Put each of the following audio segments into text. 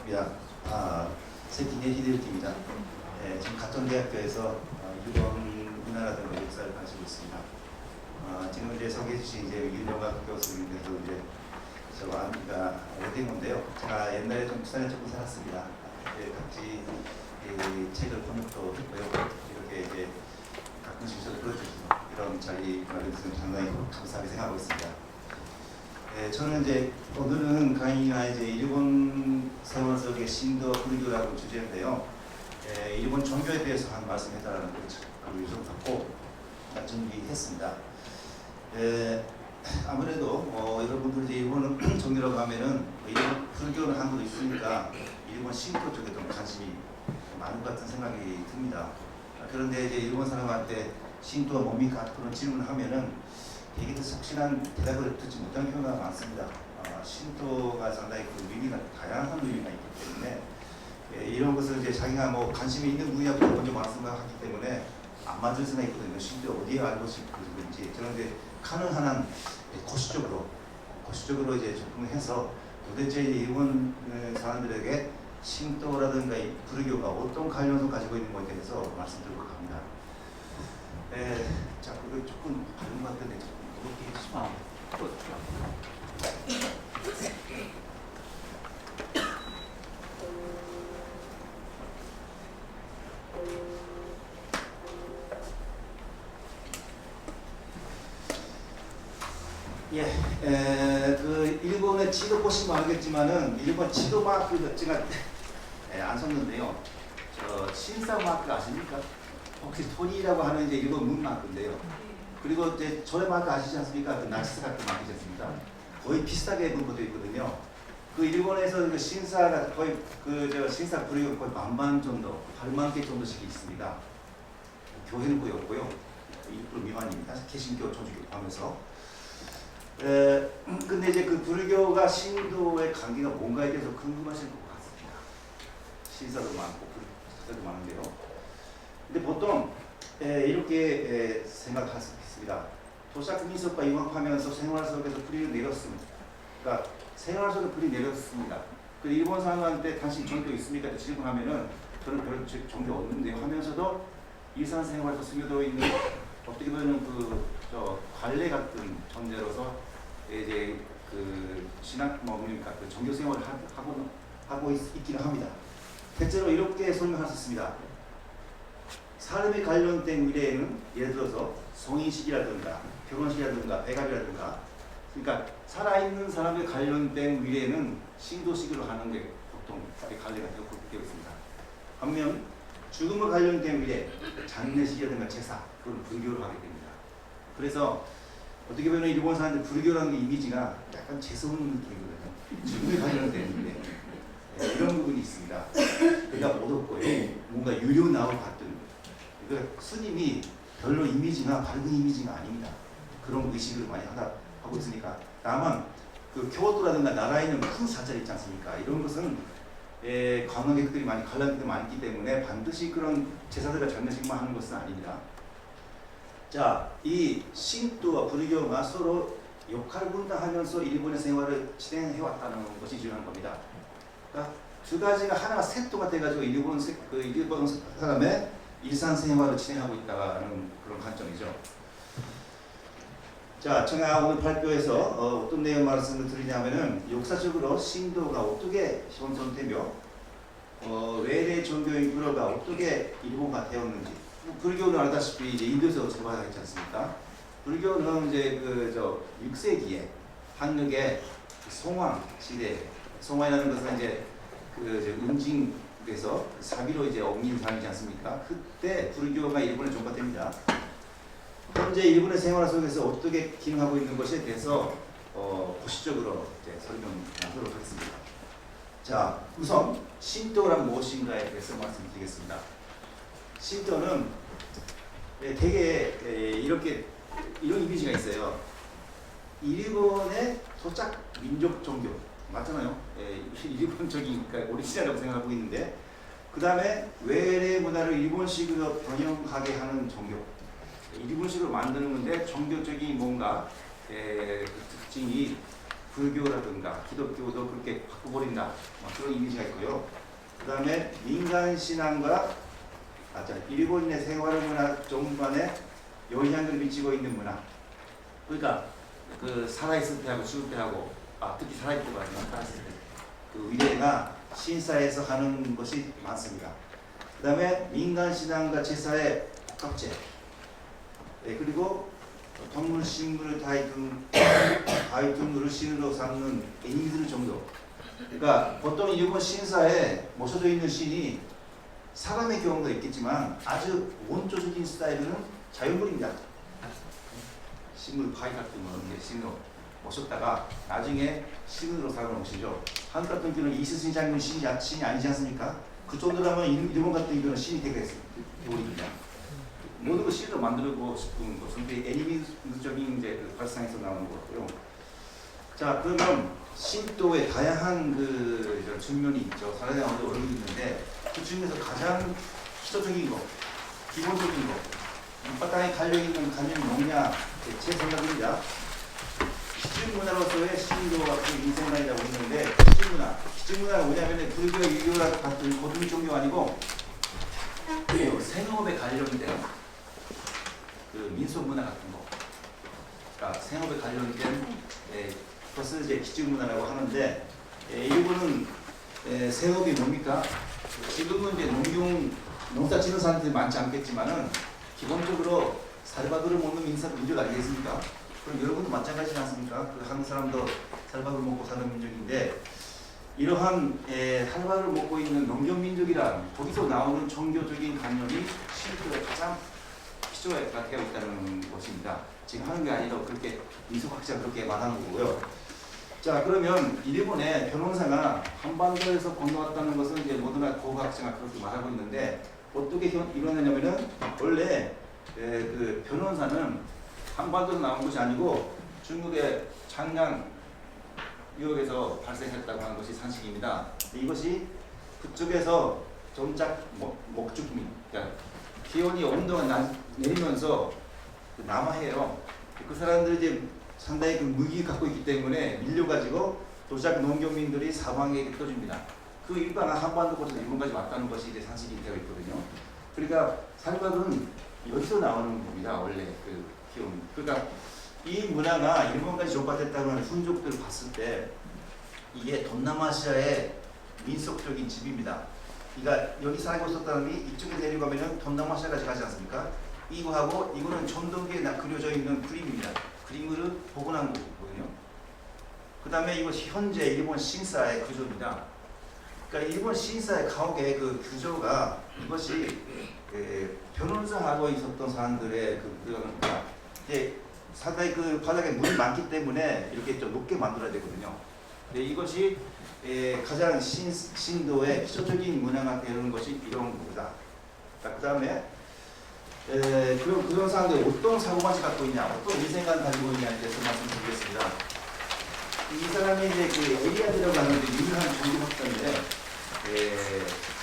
반갑습니다. 세키네 히데유키입니다. 지금 가톤 대학교에서 일본 문화라 등의 역사를 가지고 있습니다. 지금 이제 소개해 주신 이제 윤영학 교수님께서 이제 저와 오딩인데요. 제가 옛날에 좀 부산에 조금 살았습니다. 같이 책을 번역도 했고요. 이렇게 이제 가끔씩 저도 들어주셔서 이런 자리 마련해주셔서 상당히 감사하게 생각하고 있습니다. 저는 이제 오늘은 강의가 이제 일본 세월 속의 신도 불교라고 주제인데요. 일본 종교에 대해서 한 말씀해달라는 그 요청 받고 준비했습니다. 아무래도 여러분들 이제 일본 종교라고 하면은 일본 불교는 한국에 있으니까 일본 신도 쪽에 좀 관심이 많은 것 같은 생각이 듭니다. 그런데 이제 일본 사람한테 신도가 뭡니까? 그런 질문을 하면은 되게 속신한 대답을 듣지 못하는 경우가 많습니다. 신도가 상당히 그 의미가 다양한 의미가 있기 때문에 이런 것을 이제 자기가 뭐 관심이 있는 분야부터 먼저 말씀하기 때문에 안 맞을 수가 있거든요. 신도 어디에 알고 싶은지. 저는 이제 가능한 한 고시적으로 이제 접근해서 도대체 일본 사람들에게 신도라든가 불교가 어떤 관련성 가지고 있는 것에 대해서 말씀드리고 갑니다. 자, 그거 조금 다른 것 같은데 이렇게 해주시면 그 일본의 지도 보시면 알겠지만은 일본 지도 마크 제가 안 썼는데요. 저 신사 마크 아십니까? 혹시 토리라고 하는 이제 일본 문 마크인데요. 그리고 이제 조의 마크 아시지 않습니까? 그 나치스 같은 마크지 않습니까? 거의 비슷하게 분포되어 있거든요. 그 일본에서 그 신사가 거의 그 신사 부류가 거의 10,000 정도, 8만 개 정도씩 있습니다. 교회는 거의 없고요. 1% 미만입니다. 개신교, 조주교 하면서. 근데 이제 그 불교가 신도의 관계가 뭔가에 대해서 궁금하실 것 같습니다. 신사도 많고 불교도 많은데요. 근데 보통 이렇게 생각할 수 있습니다. 도착 민속과 융합하면서 생활 속에서 불이 내렸습니다. 그러니까 생활 속에 불이 내렸습니다. 그 일본 사람한테 당신 종교 있습니까? 질문하면은 저는 별 종교 없는데요 하면서도 일상생활에서 스며들어 있는 어떻게 보면 저 관례 같은 존재로서 이제 그 신학 뭡니까 그 종교 생활을 하고 있기는 합니다. 대체로 이렇게 설명할 수 있습니다. 사람에 관련된 미래에는 예를 들어서 성인식이라든가 결혼식이라든가 배갑이라든가 그러니까 살아있는 사람에 관련된 미래에는 신도식으로 하는 게 보통 관례가 되어 있습니다. 반면 죽음과 관련된 미래, 장례식이라든가 제사 그건 불교로 하게 됩니다. 그래서 어떻게 보면 일본 사람들 불교라는 게 이미지가 약간 재수없는 느낌이거든요. 죽음에 관련된 미래 이런 부분이 있습니다. 그러니까 못 없고요. 뭔가 유료 나올 같은 그러니까 스님이 별로 이미지나 밝은 이미지가 아닙니다. 그런 의식을 많이 하고 있으니까 다만 그 교토라든가 나라에 있는 큰 사찰 있지 않습니까? 이런 것은 관광객들이 많이 관람객들이 많기 때문에 반드시 그런 제사들과 장례식만 하는 것은 아닙니다. 자, 이 신도와 불교가 서로 역할 분담하면서 일본의 생활을 진행해왔다는 것이 중요한 겁니다. 그러니까 두 가지가 하나가 세트가 돼가지고 일본 사람의 일상생활을 진행하고 있다는 그런 관점이죠. 자, 제가 오늘 발표에서 어떤 내용 말씀을 드리냐면은 역사적으로 신도가 어떻게 형성되며 외래 종교인 불교가 어떻게 일본화 되었는지. 불교는 알다시피 이제 인도에서 제보하지 않습니까? 불교는 이제 6세기에 한국의 송왕 시대, 송왕이라는 것은 이제 음징에서 사비로 이제 옮긴 사람이지 않습니까? 그때 불교가 일본에 전파됩니다. 현재 일본의 생활 속에서 어떻게 기능하고 있는 것에 대해서 구시적으로 설명하도록 하겠습니다. 자, 우선 신도란 무엇인가에 대해서 말씀드리겠습니다. 신도는 되게 이런 이미지가 있어요. 일본의 토착 민족 종교 맞잖아요. 일본적인 그러니까 오리지널이라고 생각하고 있는데 그 다음에 외래 문화를 일본식으로 변형하게 하는 종교. 일본식으로 만드는 건데 종교적인 뭔가 그 특징이 불교라든가 기독교도 그렇게 바꿔버린다. 그런 이미지가 있고요. 그 다음에 민간 신앙과 일본인의 생활 문화 전반에 영향을 미치고 있는 문화. 그러니까 그 살아있을 때하고 죽을 때하고 특히 살아있을 때가 아니라 살아있을 때 그 위례가 신사에서 하는 것이 많습니다. 그 다음에 민간 신앙과 제사의 복합제. 그리고 동물, 식물, 다이 등을 신으로 삼는 애니들 정도. 그러니까 보통 일본 신사에 모셔져 있는 신이 사람의 경우도 있겠지만 아주 원초적인 스타일은 자연물입니다. 식물, 바위 같은 거는 신으로 모셨다가 나중에 신으로 사용하는 것이죠. 한국 같은 경우는 이스신 장군 신이 아니지 않습니까? 그 정도라면 일본 같은 경우는 신이 되버립니다. 모든 걸 신으로 만들고 싶은 것은 애니미적인 이제 그 발상에서 나오는 거고요. 자, 그러면 신도의 다양한 그 측면이 있죠. 살아가는 어려움이 있는데 그 중에서 가장 기초적인 거, 기본적인 거, 바탕에 달려있는 관념이 뭐냐, 제 생각입니다. 기준문화로서의 신도가 그 인생관이라고 했는데 기준문화가 뭐냐면 불교, 유교랑 같은 고등 종교 아니고 생업에 관련된 그 민속문화 같은 거, 그러니까 생업에 관련된 그것을 이제 기준문화라고 하는데 일본은 생업이 뭡니까? 지금은 이제 농사 짓는 사람들이 많지 않겠지만은 기본적으로 살밥을 먹는 민족 아니겠습니까? 그럼 여러분도 마찬가지지 않습니까? 그 한국 사람도 살밥을 먹고 사는 민족인데 이러한 살밥을 먹고 있는 농경민족이란 거기서 나오는 종교적인 관념이 신도의 가장 기초가 되어 있다는 것입니다. 지금 하는 게 아니라 그렇게 민속학자가 그렇게 말하는 거고요. 자, 그러면 일본의 변호사가 한반도에서 건너왔다는 것은 이제 모든 고고학자가 그렇게 말하고 있는데 어떻게 이루어내냐면은 원래 그 변호사는 한반도에서 나온 것이 아니고 중국의 장량 유역에서 발생했다고 하는 것이 산식입니다. 이것이 그쪽에서 점작 목축민, 그러니까 기온이 온도가 내리면서 남하해요. 그 사람들이 이제 상당히 그 무기 갖고 있기 때문에 밀려가지고 도시락 농경민들이 사방에 떠줍니다. 그 일반은 한반도부터 일본까지 왔다는 것이 이제 산식이 되어 있거든요. 그러니까 살밥은 여기서 나오는 겁니다. 원래 그 기온. 그러니까 이 문화가 일본까지 전파됐다는 흔적들을 봤을 때 이게 동남아시아의 민속적인 집입니다. 그러니까 여기 살고 있었던 사람이 이쪽에 내려가면은 동남아시아까지 가지 않습니까? 이거하고 이거는 전동기에 그려져 있는 그림입니다. 그림을 복원한 거거든요. 그 다음에 이것이 현재 일본 신사의 구조입니다. 그러니까 일본 신사의 가옥의 그 구조가 이것이 변호사하고 있었던 사람들의 그러니까 상당히 그 바닥에 물이 많기 때문에 이렇게 좀 높게 만들어야 되거든요. 근데 이것이 가장 신도의 기초적인 문화가 되는 것이 이런 겁니다. 그 다음에 그런 사람들이 어떤 사고방식 갖고 있냐, 어떤 인생관 가지고 있냐에 대해서 말씀드리겠습니다. 이 사람이 이제 그 에리아드라고 하는 유명한 종교학자인데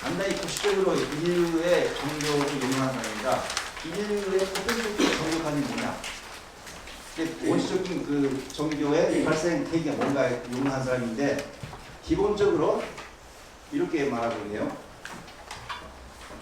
상당히 구시적으로 인류의 종교를 용어하는 사람입니다. 인류의 보편적인 종교관이 뭐냐? 원시적인 그 종교의 발생 계기가 뭔가 용어한 사람인데 기본적으로 이렇게 말하고 있네요.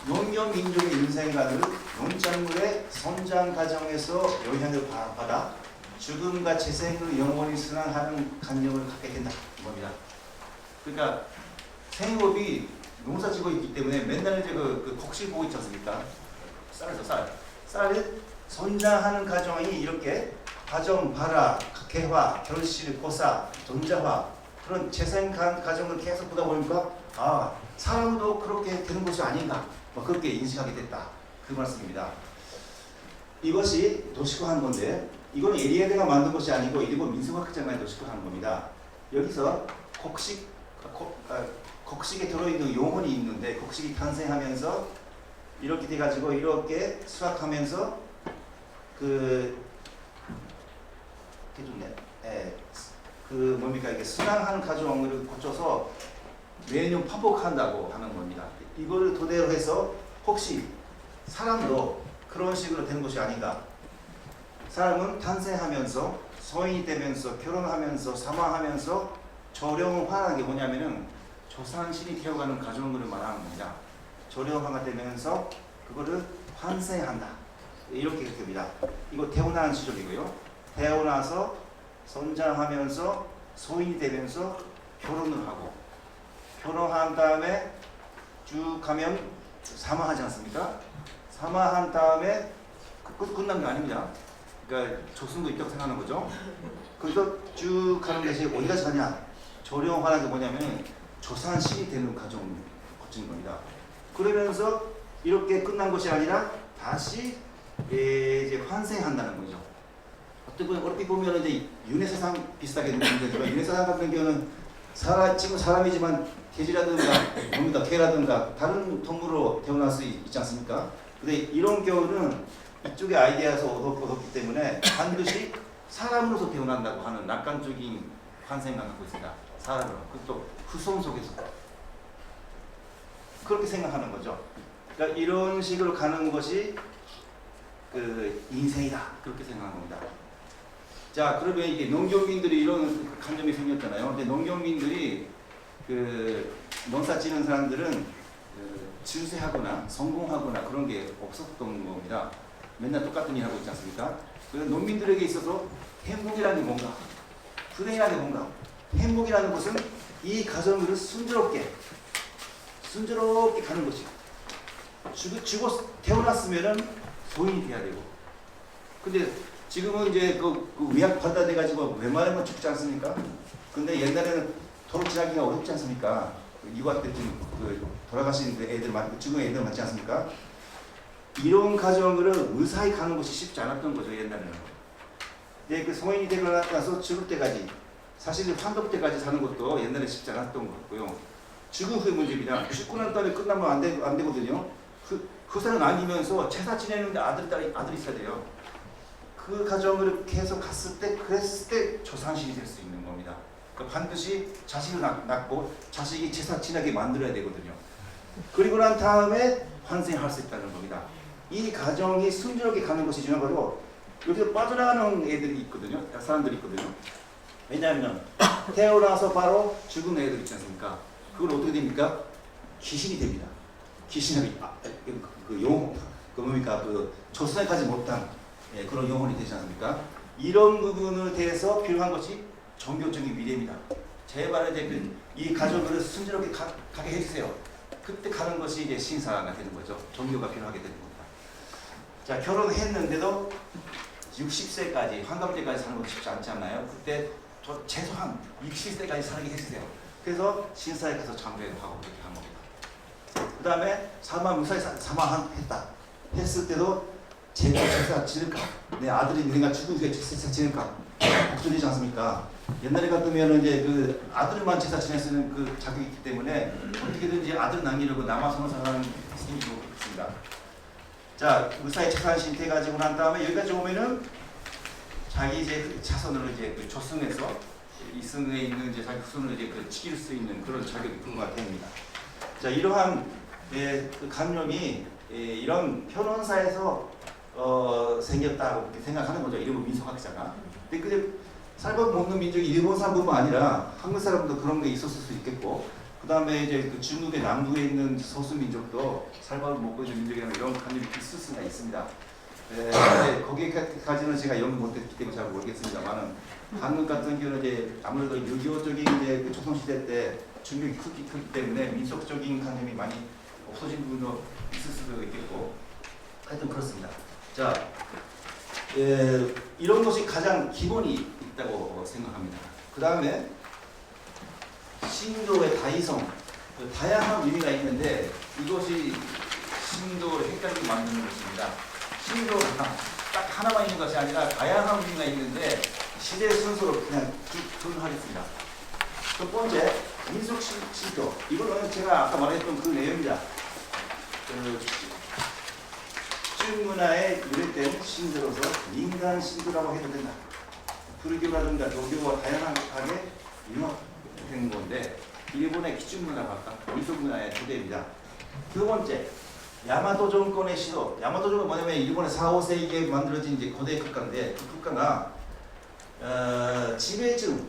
농경민족의 인생관을 농작물의 성장 과정에서 영향을 받아 죽음과 재생을 영원히 순환하는 관념을 갖게 된다. 겁니다. 그러니까 생업이 농사 짓고 있기 때문에 맨날 이제 그 곡식 보고 있지 않습니까? 쌀을 성장하는 과정이 이렇게 과정, 발화, 개화, 결실, 고사, 전자화 그런 재생 과정을 계속 보다 보니까 사람도 그렇게 되는 것이 아닌가 그렇게 인식하게 됐다. 그 말씀입니다. 이것이 도식화한 건데 이건 에리아드가 만든 것이 아니고 일본 민속학자가 도식화한 겁니다. 여기서 곡식에 들어있는 용언이 있는데 곡식이 탄생하면서 이렇게 돼가지고 이렇게 수확하면서 이게 순환하는 과정을 거쳐서 매년 반복한다고 하는 겁니다. 이거를 토대로 해서 혹시 사람도 그런 식으로 되는 것이 아닌가? 사람은 탄생하면서 성인이 되면서 결혼하면서 사망하면서 조령화하는 게 뭐냐면은 조상신이 되어가는 가정을 말하는 겁니다. 조령화가 되면서 그거를 환생한다. 이렇게 됩니다. 이거 태어나는 시절이고요. 태어나서 성장하면서 소인이 되면서 결혼을 하고 결혼한 다음에 쭉 가면 사망하지 않습니까? 사망한 다음에 그것도 끝난 게 아닙니다. 그러니까 조승도 있다고 생각하는 거죠. 그래서 쭉 가는 것이 어디까지 가냐? 조령화라는 게 뭐냐면 조상신이 되는 과정을 거치는 겁니다. 그러면서 이렇게 끝난 것이 아니라 다시 이제 환생한다는 거죠. 어떻게 보면 이제 윤회사상 비슷하게 되는데 윤회사상 같은 경우는 지금 사람이지만 돼지라든가 뭡니까 개라든가 다른 동물로 태어날 수 있지 않습니까? 근데 이런 경우는 이쪽에 아이디어에서 얻었기 때문에 반드시 사람으로서 태어난다고 하는 낙관적인 환생을 갖고 있습니다. 사람으로. 그것도 후손 속에서. 그렇게 생각하는 거죠. 그러니까 이런 식으로 가는 것이 그 인생이다. 그렇게 생각하는 겁니다. 자, 그러면 이게 농경민들이 이런 관점이 생겼잖아요. 근데 농경민들이 그 농사 짓는 사람들은 그 주세하거나 성공하거나 그런 게 없었던 겁니다. 맨날 똑같은 일 하고 있지 않습니까? 그래서 농민들에게 있어서 행복이라는 게 뭔가, 불행이라는 게 뭔가, 행복이라는 것은 이 가정을 순조롭게 가는 것이. 죽어 태어났으면은 소인이 돼야 되고. 근데 지금은 이제 그 위약 받아내가지고 웬만하면 죽지 않습니까? 근데 옛날에는 돌아가기가 어렵지 않습니까? 유아 때 그 돌아가신 애들 죽은 애들 많지 않습니까? 이런 가정을 무사히 가는 것이 쉽지 않았던 거죠, 옛날에는. 근데 그 성인이 되고 나서 죽을 때까지, 사실 환갑 때까지 사는 것도 옛날에 쉽지 않았던 것 같고요. 죽은 후의 문제입니다. 죽고 난 다음에 끝나면 안 되거든요. 후사를 남기면서 제사 지내는데 아들이 있어야 돼요. 그 가정을 계속 그랬을 때 조상신이 될 수 있는 겁니다. 그러니까 반드시 자식을 낳고 자식이 제사 지내게 만들어야 되거든요. 그리고 난 다음에 환생할 수 있다는 겁니다. 이 가정이 순조롭게 가는 것이 중요한 거고, 여기서 빠져나가는 애들이 있거든요. 사람들이 있거든요. 왜냐하면 태어나서 바로 죽은 애들 있지 않습니까? 그건 어떻게 됩니까? 귀신이 됩니다. 귀신이 그 영혼, 그 뭡니까? 그 조선에 가지 못한 그런 영혼이 되지 않습니까? 이런 부분을 대해서 필요한 것이 종교적인 미래입니다. 제발 이제 이 가족을 순조롭게 가게 해주세요. 그때 가는 것이 이제 신사가 되는 거죠. 종교가 필요하게 되는 겁니다. 자, 결혼했는데도 60세까지 환갑 때까지 사는 것이 쉽지 않지 않나요? 그때 최소한 60세까지 살게 해주세요. 그래서 신사에 가서 참배도 하고 그렇게 한 겁니다. 그 다음에 무사히 사망했다 했을 때도 제사 지낼까? 내 아들이 내가 죽은 뒤에 제사 지낼까? 걱정되지 않습니까? 옛날에 같으면 이제 그 아들만 제사 지낼 수 있는 그 자격이 있기 때문에 어떻게든지 아들 남기려고 남아서는 사람이 생기고 있습니다. 자, 무사히 제사신 돼가지고 난 다음에 여기까지 오면은 자기 이제 자손으로 이제 그 조승에서 이승에 있는 이제 자기 후손을 이제 그 지킬 수 있는 그런 자격이 부과가 됩니다. 자, 이러한 그 감염이 이런 변호사에서 생겼다고 그렇게 생각하는 거죠. 일본 민속학자가. 근데 쌀밥 먹는 민족이 일본 사람뿐만 아니라 한국 사람도 그런 게 있었을 수 있겠고, 그 다음에 이제 그 중국의 남부에 있는 소수 민족도 쌀밥을 먹고 있는 민족이라는 이런 감정이 있을 수가 있습니다. 근데 거기까지는 제가 연구 못했기 때문에 잘 모르겠습니다만은 한국 같은 경우는 이제 아무래도 6.25적인 이제 그 조선시대 때 충격이 크기 때문에 민속적인 관념이 많이 없어진 부분도 있을 수도 있겠고, 하여튼 그렇습니다. 자, 이런 것이 가장 기본이 있다고 생각합니다. 그 다음에 신도의 다이성, 다양한 의미가 있는데 이것이 신도를 헷갈리게 만드는 것입니다. 신도가 딱 하나만 있는 것이 아니라 다양한 의미가 있는데 시대 순서로 그냥 쭉 설명하겠습니다. 첫 번째, 민속 신도. 이거는 제가 아까 말했던 그 내용입니다. 쭉 문화에 유래된 신도로서 인간 신도라고 해도 된다. 불교라든가 도교와 다양하게 융합된 건데 일본의 기준 문화가 민속 문화의 주대입니다. 두 번째, 야마토 정권의 시도. 야마토 정권은 뭐냐면 일본의 4, 5세기에 만들어진 이제 고대 국가인데 그 국가가 지배증